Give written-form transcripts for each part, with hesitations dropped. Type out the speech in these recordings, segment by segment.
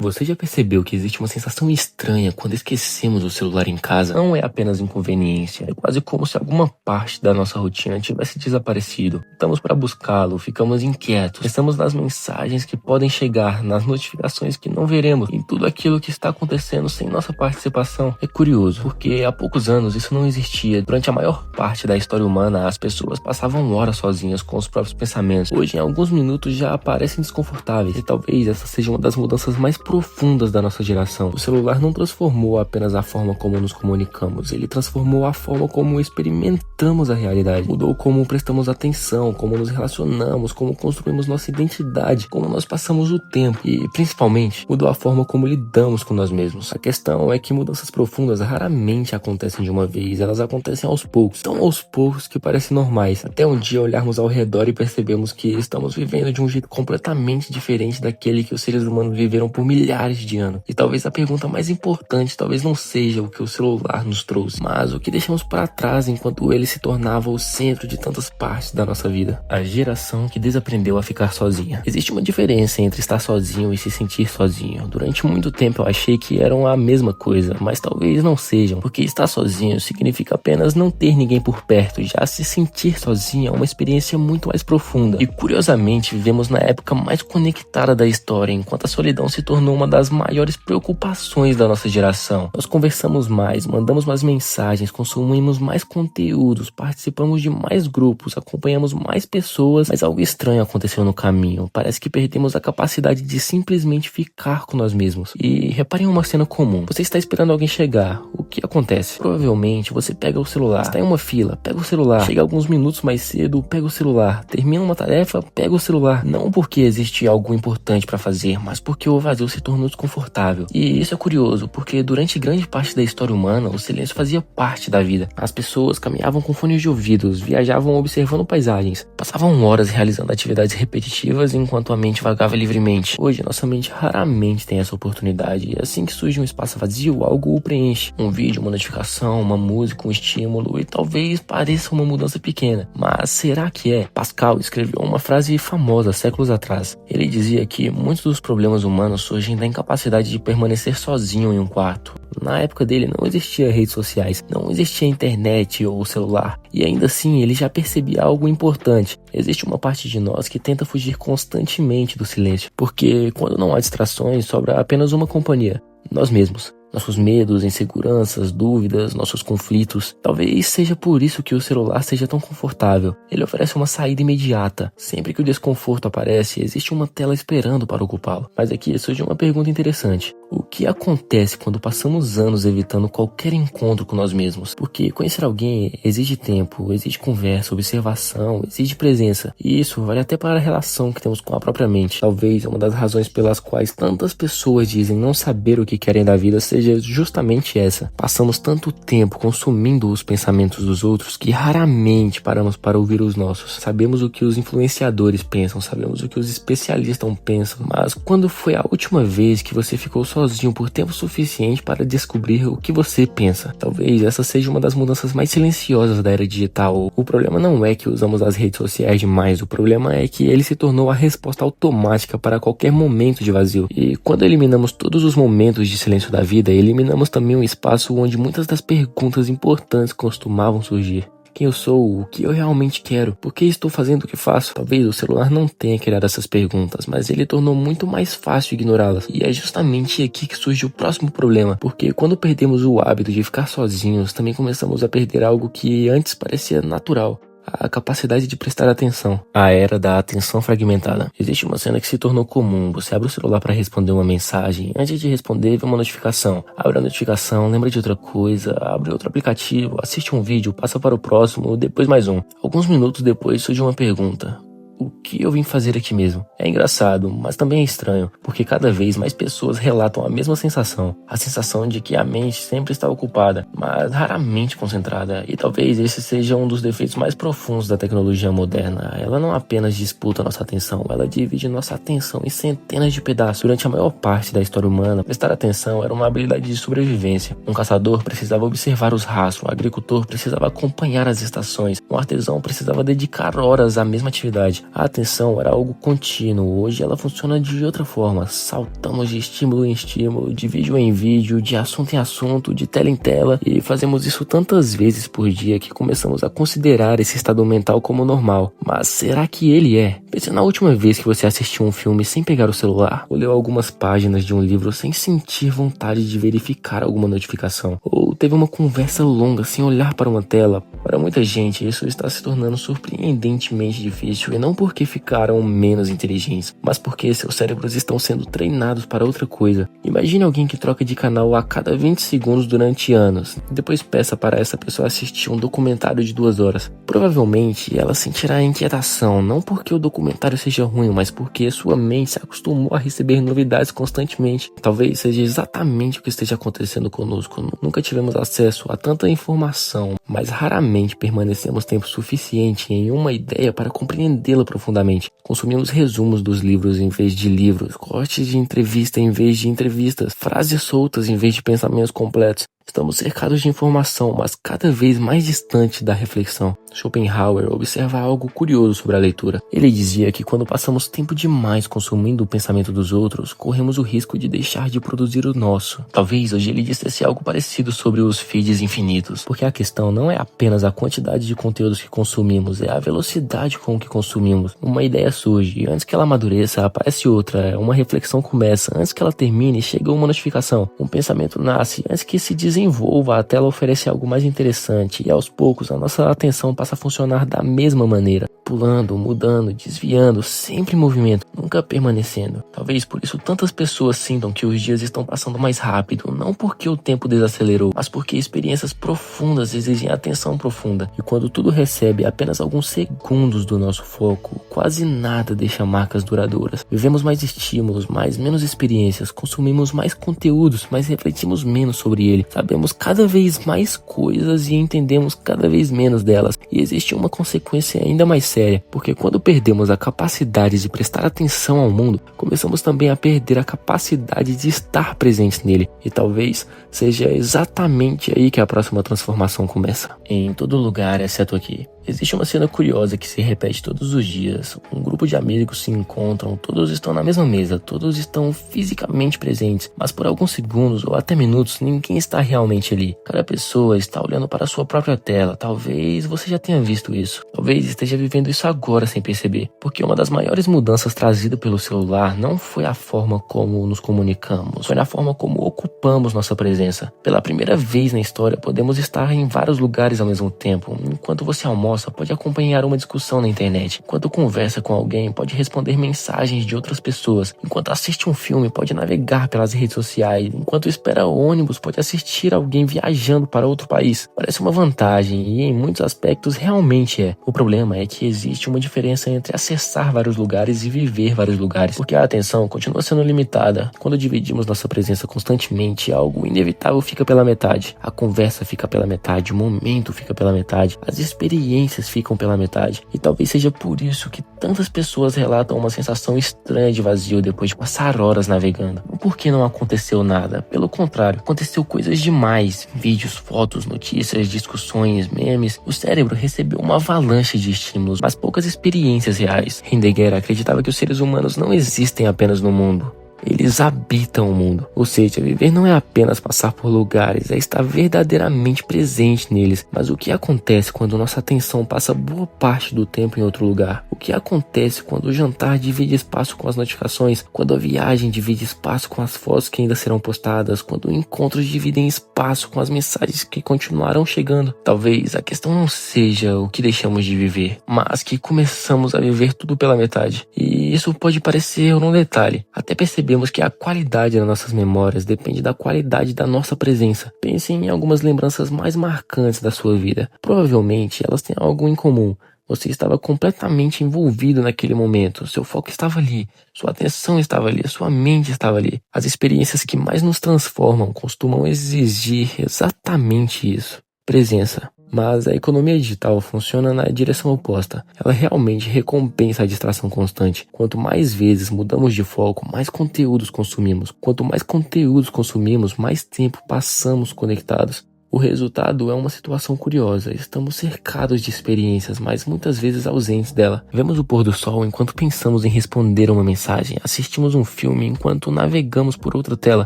Você já percebeu que existe uma sensação estranha quando esquecemos o celular em casa? Não é apenas inconveniência, é quase como se alguma parte da nossa rotina tivesse desaparecido. Estamos para buscá-lo, ficamos inquietos, pensamos nas mensagens que podem chegar, nas notificações que não veremos, em tudo aquilo que está acontecendo sem nossa participação. É curioso, porque há poucos anos isso não existia. Durante a maior parte da história humana, as pessoas passavam horas sozinhas com os próprios pensamentos. Hoje, em alguns minutos, já parecem desconfortáveis, e talvez essa seja uma das mudanças mais profundas da nossa geração. O celular não transformou apenas a forma como nos comunicamos, ele transformou a forma como experimentamos a realidade. Mudou como prestamos atenção, como nos relacionamos, como construímos nossa identidade, como nós passamos o tempo e, principalmente, mudou a forma como lidamos com nós mesmos. A questão é que mudanças profundas raramente acontecem de uma vez, elas acontecem aos poucos, tão aos poucos que parecem normais, até um dia olharmos ao redor e percebemos que estamos vivendo de um jeito completamente diferente daquele que os seres humanos viveram por milhares de anos. E talvez a pergunta mais importante talvez não seja o que o celular nos trouxe, mas o que deixamos para trás enquanto ele se tornava o centro de tantas partes da nossa vida. A geração que desaprendeu a ficar sozinha. Existe uma diferença entre estar sozinho e se sentir sozinho. Durante muito tempo eu achei que eram a mesma coisa, mas talvez não sejam, porque estar sozinho significa apenas não ter ninguém por perto. Já se sentir sozinho é uma experiência muito mais profunda. E curiosamente vivemos na época mais conectada da história, enquanto a solidão se tornou uma das maiores preocupações da nossa geração. Nós conversamos mais, mandamos mais mensagens, consumimos mais conteúdos, participamos de mais grupos, acompanhamos mais pessoas, mas algo estranho aconteceu no caminho. Parece que perdemos a capacidade de simplesmente ficar com nós mesmos. E reparem uma cena comum. Você está esperando alguém chegar. O que acontece? Provavelmente você pega o celular, está em uma fila, pega o celular, chega alguns minutos mais cedo, pega o celular, termina uma tarefa, pega o celular. Não porque existe algo importante para fazer, mas porque o vazio se tornou desconfortável. E isso é curioso, porque durante grande parte da história humana, o silêncio fazia parte da vida. As pessoas caminhavam com fones de ouvidos, viajavam observando paisagens, passavam horas realizando atividades repetitivas enquanto a mente vagava livremente. Hoje, nossa mente raramente tem essa oportunidade, e assim que surge um espaço vazio, algo o preenche. Um vídeo, uma notificação, uma música, um estímulo, e talvez pareça uma mudança pequena. Mas será que é? Pascal escreveu uma frase famosa séculos atrás. Ele dizia que muitos dos problemas humanos surgem da incapacidade de permanecer sozinho em um quarto. Na época dele não existia redes sociais, não existia internet ou celular, e ainda assim ele já percebia algo importante. Existe uma parte de nós que tenta fugir constantemente do silêncio, porque quando não há distrações, sobra apenas uma companhia: nós mesmos. Nossos medos, inseguranças, dúvidas, nossos conflitos. Talvez seja por isso que o celular seja tão confortável. Ele oferece uma saída imediata. Sempre que o desconforto aparece, existe uma tela esperando para ocupá-lo. Mas aqui surge uma pergunta interessante. O que acontece quando passamos anos evitando qualquer encontro com nós mesmos? Porque conhecer alguém exige tempo, exige conversa, observação, exige presença. E isso vale até para a relação que temos com a própria mente. Talvez uma das razões pelas quais tantas pessoas dizem não saber o que querem da vida seja justamente essa. Passamos tanto tempo consumindo os pensamentos dos outros que raramente paramos para ouvir os nossos. Sabemos o que os influenciadores pensam, sabemos o que os especialistas pensam, mas quando foi a última vez que você ficou sozinho por tempo suficiente para descobrir o que você pensa? Talvez essa seja uma das mudanças mais silenciosas da era digital. O problema não é que usamos as redes sociais demais, o problema é que ele se tornou a resposta automática para qualquer momento de vazio. E quando eliminamos todos os momentos de silêncio da vida, eliminamos também um espaço onde muitas das perguntas importantes costumavam surgir. Quem eu sou? O que eu realmente quero? Por que estou fazendo o que faço? Talvez o celular não tenha criado essas perguntas, mas ele tornou muito mais fácil ignorá-las. E é justamente aqui que surge o próximo problema, porque quando perdemos o hábito de ficar sozinhos, também começamos a perder algo que antes parecia natural: a capacidade de prestar atenção. A era da atenção fragmentada. Existe uma cena que se tornou comum. Você abre o celular para responder uma mensagem. Antes de responder, vê uma notificação. Abre a notificação, lembra de outra coisa, abre outro aplicativo, assiste um vídeo, passa para o próximo, depois mais um. Alguns minutos depois surge uma pergunta: o que eu vim fazer aqui mesmo? É engraçado, mas também é estranho, porque cada vez mais pessoas relatam a mesma sensação. A sensação de que a mente sempre está ocupada, mas raramente concentrada. E talvez esse seja um dos defeitos mais profundos da tecnologia moderna. Ela não apenas disputa nossa atenção, ela divide nossa atenção em centenas de pedaços. Durante a maior parte da história humana, prestar atenção era uma habilidade de sobrevivência. Um caçador precisava observar os rastros, um agricultor precisava acompanhar as estações, um artesão precisava dedicar horas à mesma atividade. A atenção era algo contínuo, hoje ela funciona de outra forma. Saltamos de estímulo em estímulo, de vídeo em vídeo, de assunto em assunto, de tela em tela, e fazemos isso tantas vezes por dia que começamos a considerar esse estado mental como normal. Mas será que ele é? Pense na última vez que você assistiu um filme sem pegar o celular, ou leu algumas páginas de um livro sem sentir vontade de verificar alguma notificação, ou teve uma conversa longa sem olhar para uma tela. Para muita gente, isso está se tornando surpreendentemente difícil, e não porque ficaram menos inteligentes, mas porque seus cérebros estão sendo treinados para outra coisa. Imagine alguém que troca de canal a cada 20 segundos durante anos, e depois peça para essa pessoa assistir um documentário de 2 horas. Provavelmente ela sentirá inquietação, não porque o documentário seja ruim, mas porque sua mente se acostumou a receber novidades constantemente. Talvez seja exatamente o que esteja acontecendo conosco. Nunca tivemos acesso a tanta informação, mas raramente permanecemos tempo suficiente em uma ideia para compreendê-la profundamente. Consumimos resumos dos livros em vez de livros, cortes de entrevista em vez de entrevistas, frases soltas em vez de pensamentos completos. Estamos cercados de informação, mas cada vez mais distante da reflexão. Schopenhauer observa algo curioso sobre a leitura. Ele dizia que quando passamos tempo demais consumindo o pensamento dos outros, corremos o risco de deixar de produzir o nosso. Talvez hoje ele dissesse algo parecido sobre os feeds infinitos, porque a questão não é apenas a quantidade de conteúdos que consumimos, é a velocidade com que consumimos. Uma ideia surge, e antes que ela amadureça, aparece outra. Uma reflexão começa, antes que ela termine, chega uma notificação. Um pensamento nasce, antes que se desenvolva, a tela oferece algo mais interessante, e aos poucos a nossa atenção passa a funcionar da mesma maneira, pulando, mudando, desviando, sempre em movimento, nunca permanecendo. Talvez por isso tantas pessoas sintam que os dias estão passando mais rápido, não porque o tempo desacelerou, mas porque experiências profundas exigem atenção profunda, e quando tudo recebe apenas alguns segundos do nosso foco, quase nada deixa marcas duradouras. Vivemos mais estímulos, mas menos experiências, consumimos mais conteúdos, mas refletimos menos sobre ele, sabemos cada vez mais coisas e entendemos cada vez menos delas. E existe uma consequência ainda mais séria, porque quando perdemos a capacidade de prestar atenção ao mundo, começamos também a perder a capacidade de estar presentes nele. E talvez seja exatamente aí que a próxima transformação começa. Em todo lugar, exceto aqui. Existe uma cena curiosa que se repete todos os dias. Um grupo de amigos se encontram, todos estão na mesma mesa, todos estão fisicamente presentes, mas por alguns segundos ou até minutos ninguém está realmente ali. Cada pessoa está olhando para a sua própria tela. Talvez você já tenha visto isso. Talvez esteja vivendo isso agora sem perceber. Porque uma das maiores mudanças trazidas pelo celular não foi a forma como nos comunicamos, foi na forma como ocupamos nossa presença. Pela primeira vez na história, podemos estar em vários lugares ao mesmo tempo. Enquanto você almoça, pode acompanhar uma discussão na internet. Enquanto conversa com alguém, pode responder mensagens de outras pessoas. Enquanto assiste um filme, pode navegar pelas redes sociais. Enquanto espera ônibus, pode assistir alguém viajando para outro país. Parece uma vantagem e em muitos aspectos realmente é. O problema é que existe uma diferença entre acessar vários lugares e viver vários lugares, porque a atenção continua sendo limitada. Quando dividimos nossa presença constantemente, algo inevitável fica pela metade. A conversa fica pela metade, o momento fica pela metade, as experiências ficam pela metade. E talvez seja por isso que tantas pessoas relatam uma sensação estranha de vazio depois de passar horas navegando. Não porque não aconteceu nada, pelo contrário, aconteceu coisas demais. Vídeos, fotos, notícias, discussões, memes. O cérebro recebeu uma avalanche de estímulos, mas poucas experiências reais. Heidegger acreditava que os seres humanos não existem apenas no mundo. Eles habitam o mundo. Ou seja, viver não é apenas passar por lugares, é estar verdadeiramente presente neles. Mas o que acontece quando nossa atenção passa boa parte do tempo em outro lugar? O que acontece quando o jantar divide espaço com as notificações? Quando a viagem divide espaço com as fotos que ainda serão postadas? Quando encontros dividem espaço com as mensagens que continuarão chegando? Talvez a questão não seja o que deixamos de viver, mas que começamos a viver tudo pela metade. E isso pode parecer um detalhe. Até percebemos que a qualidade das nossas memórias depende da qualidade da nossa presença. Pense em algumas lembranças mais marcantes da sua vida. Provavelmente elas têm algo em comum. Você estava completamente envolvido naquele momento. Seu foco estava ali. Sua atenção estava ali. Sua mente estava ali. As experiências que mais nos transformam costumam exigir exatamente isso. Presença. Mas a economia digital funciona na direção oposta. Ela realmente recompensa a distração constante. Quanto mais vezes mudamos de foco, mais conteúdos consumimos. Quanto mais conteúdos consumimos, mais tempo passamos conectados. O resultado é uma situação curiosa. Estamos cercados de experiências, mas muitas vezes ausentes dela. Vemos o pôr do sol enquanto pensamos em responder uma mensagem. Assistimos um filme enquanto navegamos por outra tela.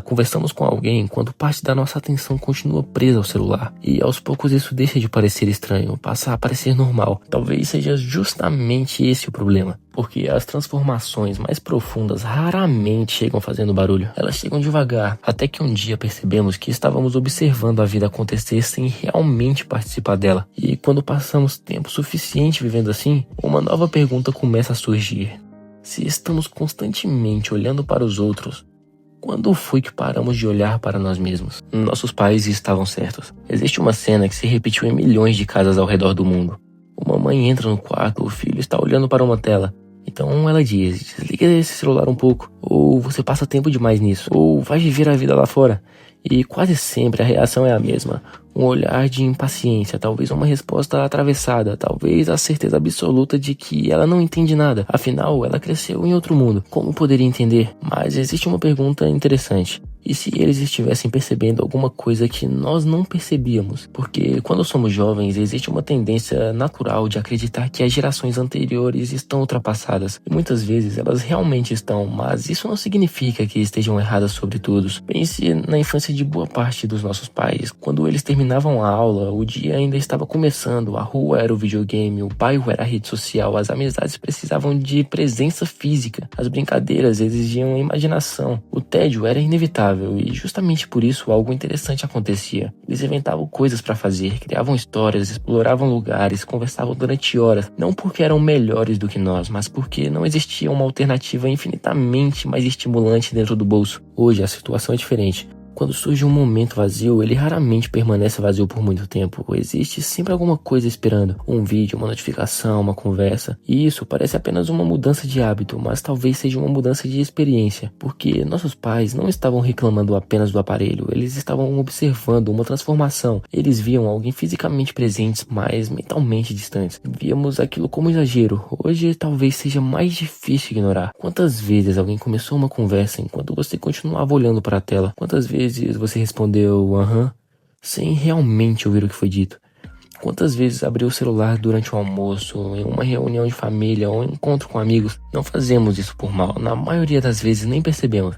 Conversamos com alguém enquanto parte da nossa atenção continua presa ao celular. E aos poucos isso deixa de parecer estranho, passa a parecer normal. Talvez seja justamente esse o problema. Porque as transformações mais profundas raramente chegam fazendo barulho. Elas chegam devagar, até que um dia percebemos que estávamos observando a vida acontecer sem realmente participar dela. E quando passamos tempo suficiente vivendo assim, uma nova pergunta começa a surgir. Se estamos constantemente olhando para os outros, quando foi que paramos de olhar para nós mesmos? Nossos pais estavam certos. Existe uma cena que se repetiu em milhões de casas ao redor do mundo. Uma mãe entra no quarto, o filho está olhando para uma tela. Então ela diz, desliga esse celular um pouco, ou você passa tempo demais nisso, ou vai viver a vida lá fora. E quase sempre a reação é a mesma, um olhar de impaciência, talvez uma resposta atravessada, talvez a certeza absoluta de que ela não entende nada, afinal ela cresceu em outro mundo, como poderia entender? Mas existe uma pergunta interessante. E se eles estivessem percebendo alguma coisa que nós não percebíamos? Porque quando somos jovens, existe uma tendência natural de acreditar que as gerações anteriores estão ultrapassadas. E muitas vezes elas realmente estão, mas isso não significa que estejam erradas sobre todos. Pense na infância de boa parte dos nossos pais. Quando eles terminavam a aula, o dia ainda estava começando, a rua era o videogame, o bairro era a rede social, as amizades precisavam de presença física, as brincadeiras exigiam imaginação, o tédio era inevitável. E justamente por isso algo interessante acontecia. Eles inventavam coisas para fazer, criavam histórias, exploravam lugares, conversavam durante horas, não porque eram melhores do que nós, mas porque não existia uma alternativa infinitamente mais estimulante dentro do bolso. Hoje a situação é diferente. Quando surge um momento vazio, ele raramente permanece vazio por muito tempo. Existe sempre alguma coisa esperando. Um vídeo, uma notificação, uma conversa. E isso parece apenas uma mudança de hábito, mas talvez seja uma mudança de experiência. Porque nossos pais não estavam reclamando apenas do aparelho. Eles estavam observando uma transformação. Eles viam alguém fisicamente presentes, mas mentalmente distantes. Víamos aquilo como exagero. Hoje talvez seja mais difícil ignorar. Quantas vezes alguém começou uma conversa enquanto você continuava olhando para a tela? Quantas vezes você respondeu aham, sem realmente ouvir o que foi dito? Quantas vezes abriu o celular durante o almoço, em uma reunião de família ou um encontro com amigos? Não fazemos isso por mal, na maioria das vezes nem percebemos.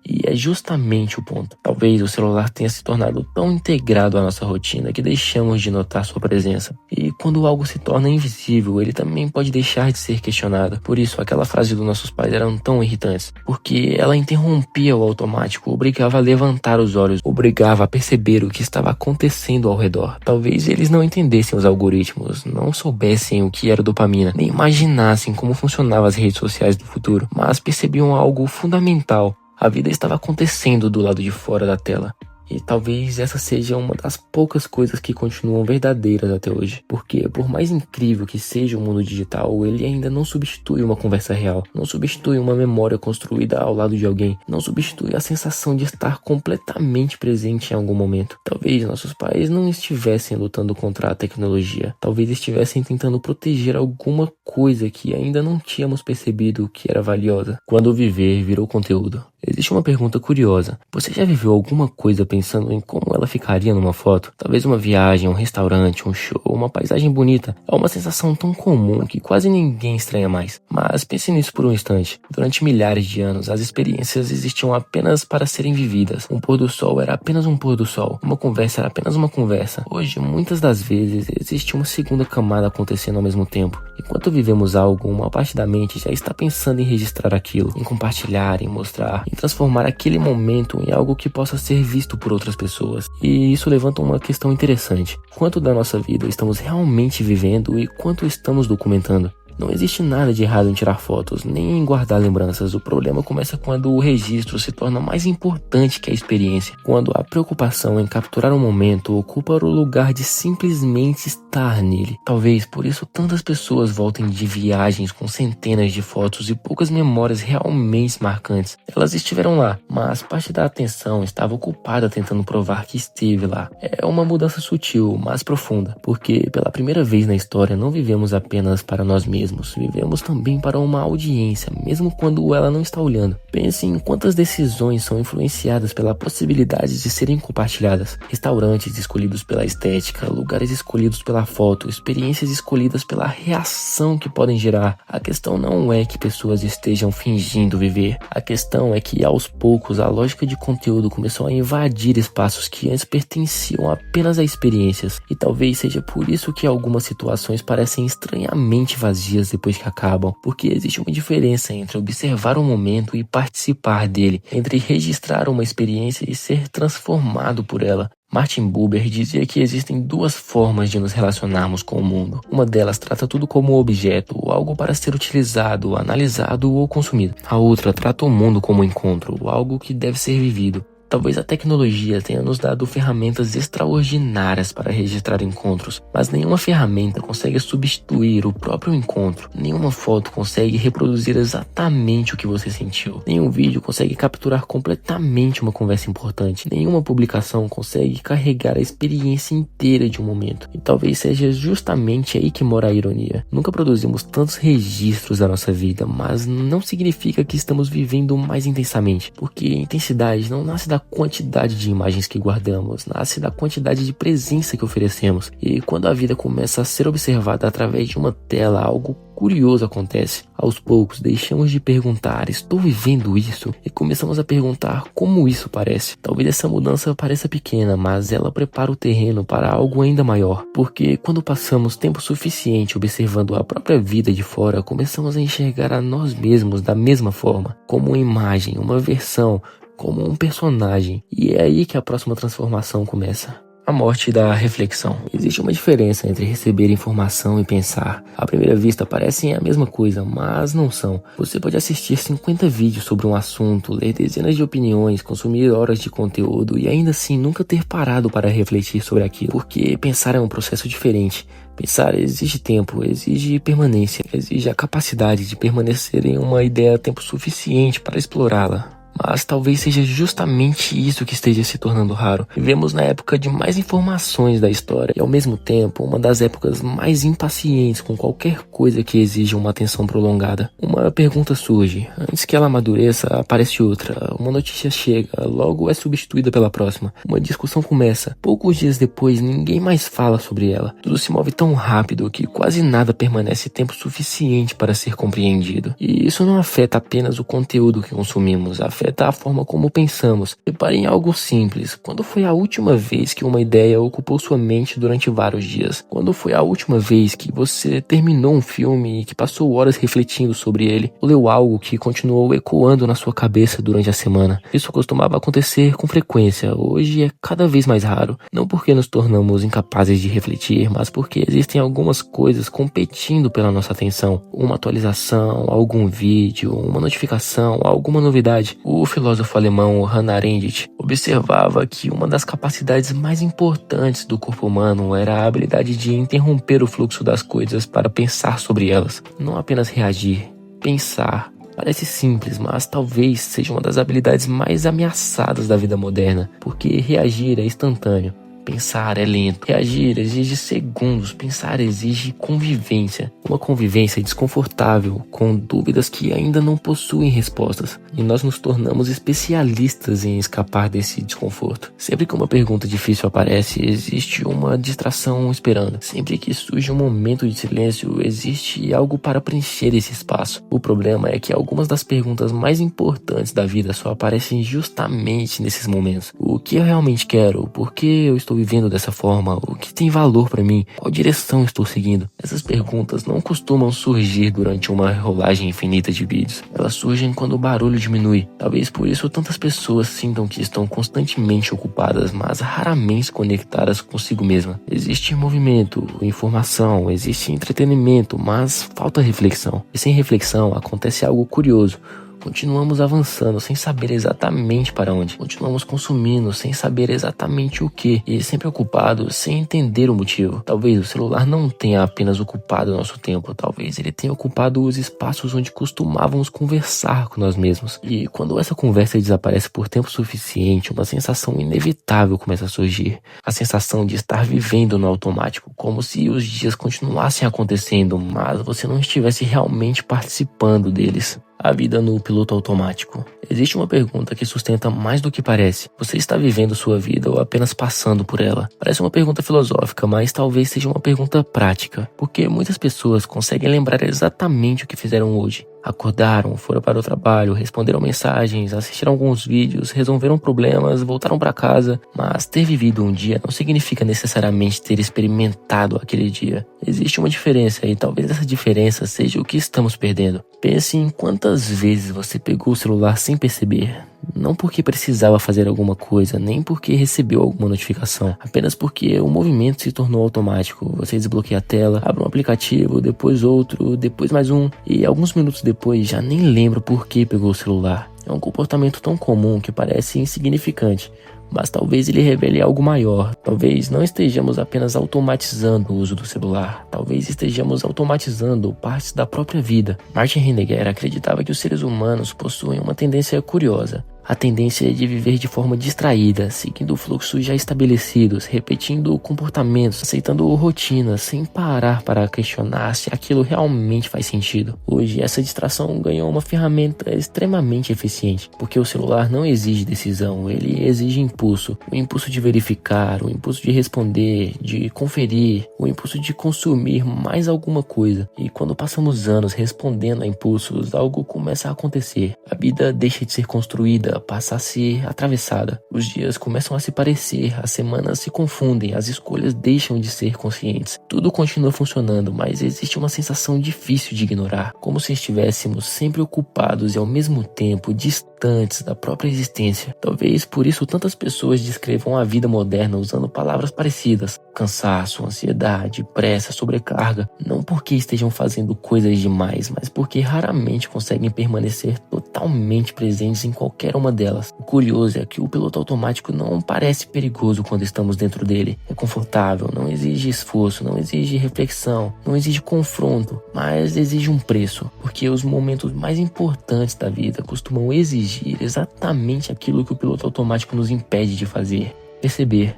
E é justamente o ponto. Talvez o celular tenha se tornado tão integrado à nossa rotina que deixamos de notar sua presença. E quando algo se torna invisível, ele também pode deixar de ser questionado. Por isso, aquela frase dos nossos pais eram tão irritantes. Porque ela interrompia o automático, obrigava a levantar os olhos, obrigava a perceber o que estava acontecendo ao redor. Talvez eles não entendessem os algoritmos, não soubessem o que era dopamina, nem imaginassem como funcionavam as redes sociais do futuro, mas percebiam algo fundamental. A vida estava acontecendo do lado de fora da tela. E talvez essa seja uma das poucas coisas que continuam verdadeiras até hoje. Porque por mais incrível que seja o mundo digital, ele ainda não substitui uma conversa real. Não substitui uma memória construída ao lado de alguém. Não substitui a sensação de estar completamente presente em algum momento. Talvez nossos pais não estivessem lutando contra a tecnologia. Talvez estivessem tentando proteger alguma coisa que ainda não tínhamos percebido que era valiosa. Quando o viver virou conteúdo. Existe uma pergunta curiosa. Você já viveu alguma coisa pensando em como ela ficaria numa foto? Talvez uma viagem, um restaurante, um show, uma paisagem bonita. É uma sensação tão comum que quase ninguém estranha mais. Mas pense nisso por um instante. Durante milhares de anos, as experiências existiam apenas para serem vividas. Um pôr do sol era apenas um pôr do sol. Uma conversa era apenas uma conversa. Hoje, muitas das vezes, existe uma segunda camada acontecendo ao mesmo tempo. Enquanto vivemos algo, uma parte da mente já está pensando em registrar aquilo, em compartilhar, em mostrar, em transformar aquele momento em algo que possa ser visto por outras pessoas. E isso levanta uma questão interessante. Quanto da nossa vida estamos realmente vivendo e quanto estamos documentando? Não existe nada de errado em tirar fotos, nem em guardar lembranças. O problema começa quando o registro se torna mais importante que a experiência. Quando a preocupação em capturar um momento ocupa o lugar de simplesmente estar voltar nele. Talvez por isso tantas pessoas voltem de viagens com centenas de fotos e poucas memórias realmente marcantes. Elas estiveram lá, mas parte da atenção estava ocupada tentando provar que esteve lá. É uma mudança sutil, mas profunda, porque pela primeira vez na história não vivemos apenas para nós mesmos, vivemos também para uma audiência, mesmo quando ela não está olhando. Pense em quantas decisões são influenciadas pela possibilidade de serem compartilhadas. Restaurantes escolhidos pela estética, lugares escolhidos pela foto, experiências escolhidas pela reação que podem gerar. A questão não é que pessoas estejam fingindo viver. A questão é que aos poucos a lógica de conteúdo começou a invadir espaços que antes pertenciam apenas a experiências. E talvez seja por isso que algumas situações parecem estranhamente vazias depois que acabam. Porque existe uma diferença entre observar um momento e participar dele, entre registrar uma experiência e ser transformado por ela. Martin Buber dizia que existem duas formas de nos relacionarmos com o mundo. Uma delas trata tudo como objeto, algo para ser utilizado, analisado ou consumido. A outra trata o mundo como encontro, algo que deve ser vivido. Talvez a tecnologia tenha nos dado ferramentas extraordinárias para registrar encontros, mas nenhuma ferramenta consegue substituir o próprio encontro. Nenhuma foto consegue reproduzir exatamente o que você sentiu. Nenhum vídeo consegue capturar completamente uma conversa importante. Nenhuma publicação consegue carregar a experiência inteira de um momento. E talvez seja justamente aí que mora a ironia. Nunca produzimos tantos registros da nossa vida, mas não significa que estamos vivendo mais intensamente, porque intensidade não nasce da quantidade de imagens que guardamos, nasce da quantidade de presença que oferecemos. E quando a vida começa a ser observada através de uma tela, algo curioso acontece. Aos poucos deixamos de perguntar, estou vivendo isso? E começamos a perguntar como isso parece. Talvez essa mudança pareça pequena, mas ela prepara o terreno para algo ainda maior. Porque quando passamos tempo suficiente observando a própria vida de fora, começamos a enxergar a nós mesmos da mesma forma, como uma imagem, uma versão, como um personagem. E é aí que a próxima transformação começa. A morte da reflexão. Existe uma diferença entre receber informação e pensar. À primeira vista parecem a mesma coisa, mas não são. Você pode assistir 50 vídeos sobre um assunto, ler dezenas de opiniões, consumir horas de conteúdo e ainda assim nunca ter parado para refletir sobre aquilo. Porque pensar é um processo diferente. Pensar exige tempo, exige permanência, exige a capacidade de permanecer em uma ideia tempo suficiente para explorá-la. Mas talvez seja justamente isso que esteja se tornando raro. Vivemos na época de mais informações da história e ao mesmo tempo uma das épocas mais impacientes com qualquer coisa que exija uma atenção prolongada. Uma pergunta surge, antes que ela amadureça aparece outra, uma notícia chega, logo é substituída pela próxima. Uma discussão começa, poucos dias depois ninguém mais fala sobre ela. Tudo se move tão rápido que quase nada permanece tempo suficiente para ser compreendido. E isso não afeta apenas o conteúdo que consumimos, afeta a forma como pensamos. Repare em algo simples. Quando foi a última vez que uma ideia ocupou sua mente durante vários dias? Quando foi a última vez que você terminou um filme e que passou horas refletindo sobre ele? Ou leu algo que continuou ecoando na sua cabeça durante a semana? Isso costumava acontecer com frequência. Hoje é cada vez mais raro. Não porque nos tornamos incapazes de refletir, mas porque existem algumas coisas competindo pela nossa atenção. Uma atualização, algum vídeo, uma notificação, alguma novidade. O filósofo alemão Hannah Arendt observava que uma das capacidades mais importantes do corpo humano era a habilidade de interromper o fluxo das coisas para pensar sobre elas, não apenas reagir, pensar. Parece simples, mas talvez seja uma das habilidades mais ameaçadas da vida moderna, porque reagir é instantâneo. Pensar é lento. Reagir exige segundos. Pensar exige convivência. Uma convivência desconfortável, com dúvidas que ainda não possuem respostas. E nós nos tornamos especialistas em escapar desse desconforto. Sempre que uma pergunta difícil aparece, existe uma distração esperando. Sempre que surge um momento de silêncio, existe algo para preencher esse espaço. O problema é que algumas das perguntas mais importantes da vida só aparecem justamente nesses momentos. O que eu realmente quero? Por que eu estou vivendo dessa forma? O que tem valor para mim? Qual direção estou seguindo? Essas perguntas não costumam surgir durante uma rolagem infinita de vídeos. Elas surgem quando o barulho diminui. Talvez por isso tantas pessoas sintam que estão constantemente ocupadas, mas raramente conectadas consigo mesma. Existe movimento, informação, existe entretenimento, mas falta reflexão. E sem reflexão acontece algo curioso. Continuamos avançando sem saber exatamente para onde. Continuamos consumindo sem saber exatamente o que. E sempre ocupados sem entender o motivo. Talvez o celular não tenha apenas ocupado nosso tempo. Talvez ele tenha ocupado os espaços onde costumávamos conversar com nós mesmos. E quando essa conversa desaparece por tempo suficiente, uma sensação inevitável começa a surgir. A sensação de estar vivendo no automático, como se os dias continuassem acontecendo, mas você não estivesse realmente participando deles. A vida no piloto automático. Existe uma pergunta que sustenta mais do que parece. Você está vivendo sua vida ou apenas passando por ela? Parece uma pergunta filosófica, mas talvez seja uma pergunta prática, porque muitas pessoas conseguem lembrar exatamente o que fizeram hoje. Acordaram, foram para o trabalho, responderam mensagens, assistiram alguns vídeos, resolveram problemas, voltaram para casa. Mas ter vivido um dia não significa necessariamente ter experimentado aquele dia. Existe uma diferença e talvez essa diferença seja o que estamos perdendo. Pense em quantas vezes você pegou o celular sem perceber. Não porque precisava fazer alguma coisa, nem porque recebeu alguma notificação. Apenas porque o movimento se tornou automático. Você desbloqueia a tela, abre um aplicativo, depois outro, depois mais um. E alguns minutos depois já nem lembra por que pegou o celular. É um comportamento tão comum que parece insignificante. Mas talvez ele revele algo maior. Talvez não estejamos apenas automatizando o uso do celular. Talvez estejamos automatizando partes da própria vida. Martin Heidegger acreditava que os seres humanos possuem uma tendência curiosa. A tendência de viver de forma distraída, seguindo fluxos já estabelecidos, repetindo comportamentos, aceitando rotinas, sem parar para questionar se aquilo realmente faz sentido. Hoje, essa distração ganhou uma ferramenta extremamente eficiente, porque o celular não exige decisão, ele exige impulso. O impulso de verificar, o impulso de responder, de conferir, o impulso de consumir mais alguma coisa. E quando passamos anos respondendo a impulsos, algo começa a acontecer. A vida deixa de ser construída, passa a ser atravessada. Os dias começam a se parecer, as semanas se confundem, as escolhas deixam de ser conscientes. Tudo continua funcionando, mas existe uma sensação difícil de ignorar, como se estivéssemos sempre ocupados e ao mesmo tempo distantes da própria existência. Talvez por isso tantas pessoas descrevam a vida moderna usando palavras parecidas: cansaço, ansiedade, pressa, sobrecarga. Não porque estejam fazendo coisas demais, mas porque raramente conseguem permanecer totalmente presentes em qualquer uma delas. O curioso é que o piloto automático não parece perigoso quando estamos dentro dele. É confortável, não exige esforço, não exige reflexão, não exige confronto, mas exige um preço, porque os momentos mais importantes da vida costumam exigir exatamente aquilo que o piloto automático nos impede de fazer: perceber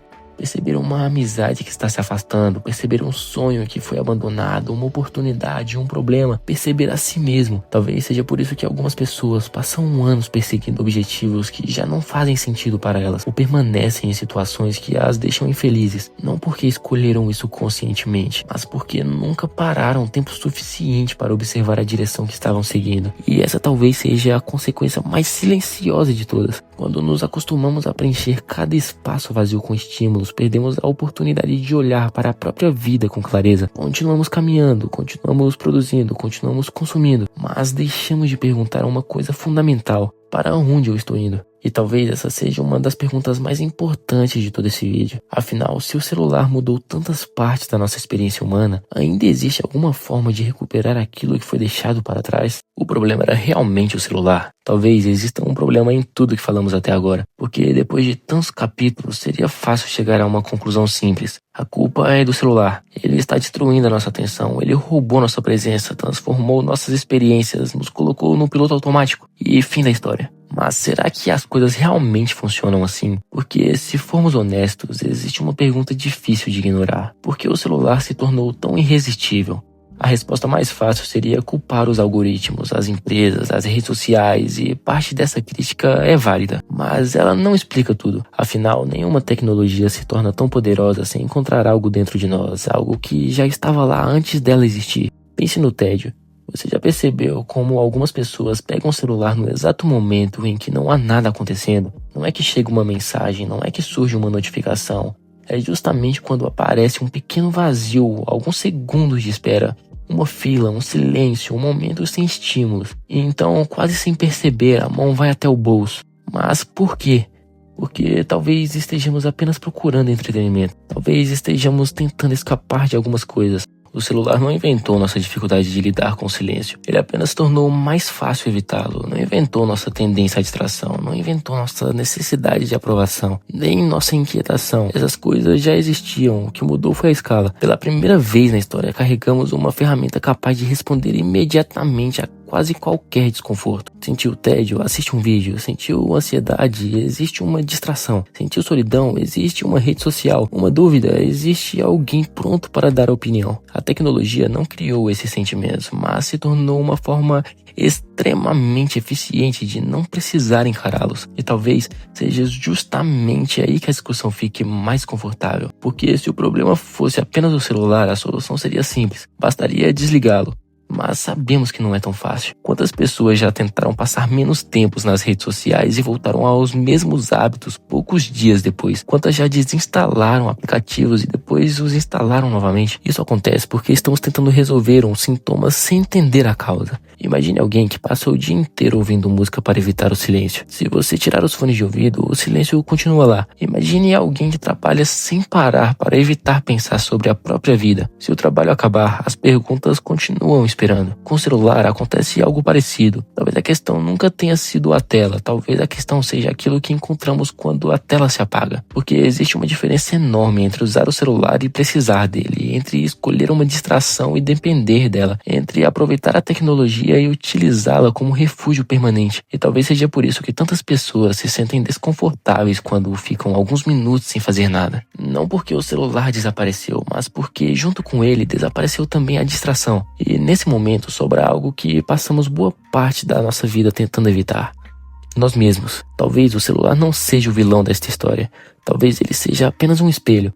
uma amizade que está se afastando, perceber um sonho que foi abandonado, uma oportunidade, um problema, perceber a si mesmo. Talvez seja por isso que algumas pessoas passam anos perseguindo objetivos que já não fazem sentido para elas, ou permanecem em situações que as deixam infelizes, não porque escolheram isso conscientemente, mas porque nunca pararam tempo suficiente para observar a direção que estavam seguindo. E essa talvez seja a consequência mais silenciosa de todas. Quando nos acostumamos a preencher cada espaço vazio com estímulos, perdemos a oportunidade de olhar para a própria vida com clareza. Continuamos caminhando, continuamos produzindo, continuamos consumindo, mas deixamos de perguntar uma coisa fundamental: para onde eu estou indo? E talvez essa seja uma das perguntas mais importantes de todo esse vídeo. Afinal, se o celular mudou tantas partes da nossa experiência humana, ainda existe alguma forma de recuperar aquilo que foi deixado para trás? O problema era realmente o celular? Talvez exista um problema em tudo que falamos até agora, porque depois de tantos capítulos seria fácil chegar a uma conclusão simples: a culpa é do celular. Ele está destruindo a nossa atenção, ele roubou nossa presença, transformou nossas experiências, nos colocou no piloto automático. E fim da história. Mas será que as coisas realmente funcionam assim? Porque, se formos honestos, existe uma pergunta difícil de ignorar: por que o celular se tornou tão irresistível? A resposta mais fácil seria culpar os algoritmos, as empresas, as redes sociais, e parte dessa crítica é válida, mas ela não explica tudo. Afinal, nenhuma tecnologia se torna tão poderosa sem encontrar algo dentro de nós, algo que já estava lá antes dela existir. Pense no tédio. Você já percebeu como algumas pessoas pegam o celular no exato momento em que não há nada acontecendo? Não é que chega uma mensagem, não é que surge uma notificação. É justamente quando aparece um pequeno vazio, alguns segundos de espera, uma fila, um silêncio, um momento sem estímulos. E então, quase sem perceber, a mão vai até o bolso. Mas por quê? Porque talvez estejamos apenas procurando entretenimento. Talvez estejamos tentando escapar de algumas coisas. O celular não inventou nossa dificuldade de lidar com o silêncio. Ele apenas tornou mais fácil evitá-lo. Não inventou nossa tendência à distração. Não inventou nossa necessidade de aprovação. Nem nossa inquietação. Essas coisas já existiam. O que mudou foi a escala. Pela primeira vez na história, carregamos uma ferramenta capaz de responder imediatamente a quase qualquer desconforto. Sentiu tédio? Assiste um vídeo. Sentiu ansiedade? Existe uma distração. Sentiu solidão? Existe uma rede social. Uma dúvida? Existe alguém pronto para dar opinião. A tecnologia não criou esses sentimentos, mas se tornou uma forma extremamente eficiente de não precisar encará-los. E talvez seja justamente aí que a discussão fique mais confortável. Porque se o problema fosse apenas o celular, a solução seria simples. Bastaria desligá-lo. Mas sabemos que não é tão fácil. Quantas pessoas já tentaram passar menos tempos nas redes sociais e voltaram aos mesmos hábitos poucos dias depois? Quantas já desinstalaram aplicativos e depois os instalaram novamente? Isso acontece porque estamos tentando resolver um sintoma sem entender a causa. Imagine alguém que passa o dia inteiro ouvindo música para evitar o silêncio. Se você tirar os fones de ouvido, o silêncio continua lá. Imagine alguém que trabalha sem parar para evitar pensar sobre a própria vida. Se o trabalho acabar, as perguntas continuam esperando. Com o celular acontece algo parecido. Talvez a questão nunca tenha sido a tela. Talvez a questão seja aquilo que encontramos quando a tela se apaga. Porque existe uma diferença enorme entre usar o celular e precisar dele. Entre escolher uma distração e depender dela. Entre aproveitar a tecnologia e utilizá-la como refúgio permanente. E talvez seja por isso que tantas pessoas se sentem desconfortáveis quando ficam alguns minutos sem fazer nada. Não porque o celular desapareceu, mas porque junto com ele desapareceu também a distração. E nesse momento sobra algo que passamos boa parte da nossa vida tentando evitar. Nós mesmos. Talvez o celular não seja o vilão desta história. Talvez ele seja apenas um espelho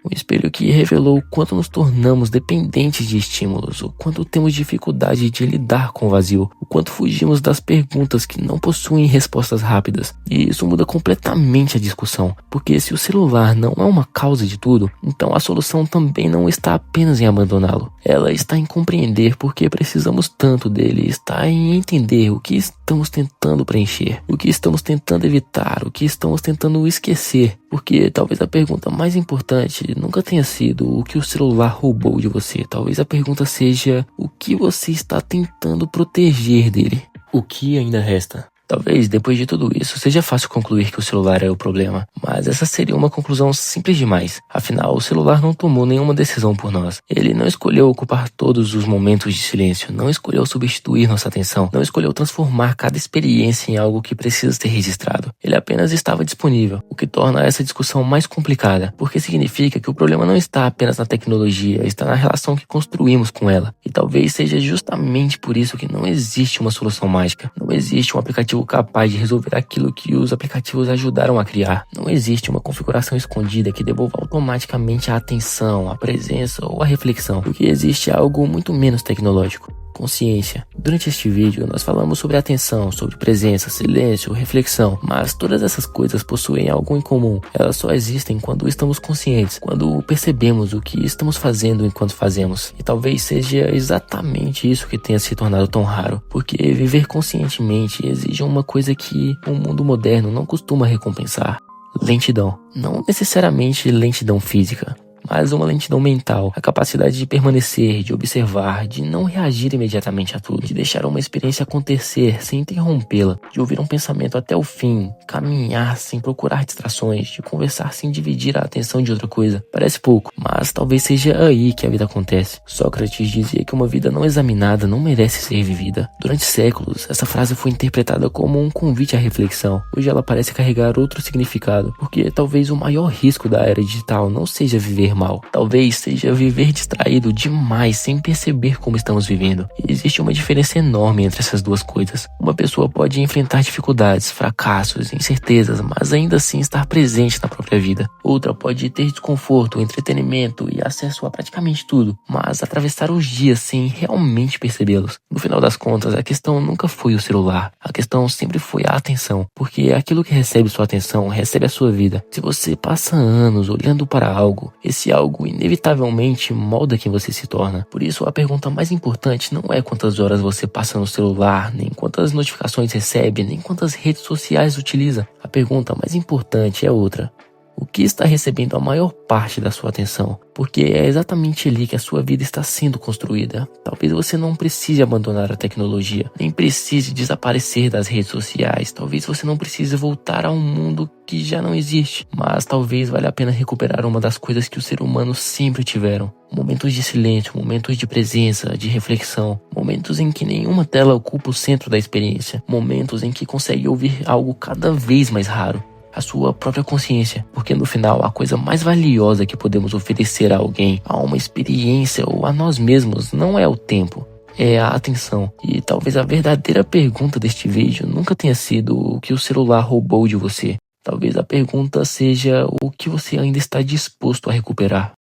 que revelou o quanto nos tornamos dependentes de estímulos, o quanto temos dificuldade de lidar com o vazio, o quanto fugimos das perguntas que não possuem respostas rápidas. E isso muda completamente a discussão, porque se o celular não é uma causa de tudo, então a solução também não está apenas em abandoná-lo. Ela está em compreender por que precisamos tanto dele, está em entender o que estamos tentando preencher, o que estamos tentando evitar, o que estamos tentando esquecer, porque talvez a pergunta mais importante nunca tenha sido o que o celular roubou de você. Talvez a pergunta seja o que você está tentando proteger dele. O que ainda resta? Talvez, depois de tudo isso, seja fácil concluir que o celular é o problema, mas essa seria uma conclusão simples demais. Afinal, o celular não tomou nenhuma decisão por nós. Ele não escolheu ocupar todos os momentos de silêncio, não escolheu substituir nossa atenção, não escolheu transformar cada experiência em algo que precisa ser registrado. Ele apenas estava disponível, o que torna essa discussão mais complicada, porque significa que o problema não está apenas na tecnologia, está na relação que construímos com ela. E talvez seja justamente por isso que não existe uma solução mágica, não existe um aplicativo capaz de resolver aquilo que os aplicativos ajudaram a criar. Não existe uma configuração escondida que devolva automaticamente a atenção, a presença ou a reflexão, porque existe algo muito menos tecnológico. Consciência. Durante este vídeo nós falamos sobre atenção, sobre presença, silêncio, reflexão, mas todas essas coisas possuem algo em comum. Elas só existem quando estamos conscientes, quando percebemos o que estamos fazendo enquanto fazemos. E talvez seja exatamente isso que tenha se tornado tão raro, porque viver conscientemente exige uma coisa que o mundo moderno não costuma recompensar: lentidão. Não necessariamente lentidão física, mas uma lentidão mental, a capacidade de permanecer, de observar, de não reagir imediatamente a tudo, de deixar uma experiência acontecer sem interrompê-la, de ouvir um pensamento até o fim, caminhar sem procurar distrações, de conversar sem dividir a atenção de outra coisa. Parece pouco, mas talvez seja aí que a vida acontece. Sócrates dizia que uma vida não examinada não merece ser vivida. Durante séculos, essa frase foi interpretada como um convite à reflexão. Hoje ela parece carregar outro significado, porque talvez o maior risco da era digital não seja viver mal. Talvez seja viver distraído demais sem perceber como estamos vivendo. E existe uma diferença enorme entre essas duas coisas. Uma pessoa pode enfrentar dificuldades, fracassos, incertezas, mas ainda assim estar presente na própria vida. Outra pode ter desconforto, entretenimento e acesso a praticamente tudo, mas atravessar os dias sem realmente percebê-los. No final das contas, a questão nunca foi o celular. A questão sempre foi a atenção, porque aquilo que recebe sua atenção recebe a sua vida. Se você passa anos olhando para algo, esse algo inevitavelmente molda quem você se torna. Por isso, a pergunta mais importante não é quantas horas você passa no celular, nem quantas notificações recebe, nem quantas redes sociais utiliza. A pergunta mais importante é outra: O que está recebendo a maior parte da sua atenção? Porque é exatamente ali que a sua vida está sendo construída. Talvez você não precise abandonar a tecnologia, nem precise desaparecer das redes sociais. Talvez você não precise voltar a um mundo que já não existe. Mas talvez valha a pena recuperar uma das coisas que os seres humanos sempre tiveram. Momentos de silêncio, momentos de presença, de reflexão. Momentos em que nenhuma tela ocupa o centro da experiência. Momentos em que consegue ouvir algo cada vez mais raro. A sua própria consciência, porque no final a coisa mais valiosa que podemos oferecer a alguém, a uma experiência ou a nós mesmos não é o tempo, é a atenção. E talvez a verdadeira pergunta deste vídeo nunca tenha sido o que o celular roubou de você. Talvez a pergunta seja o que você ainda está disposto a recuperar.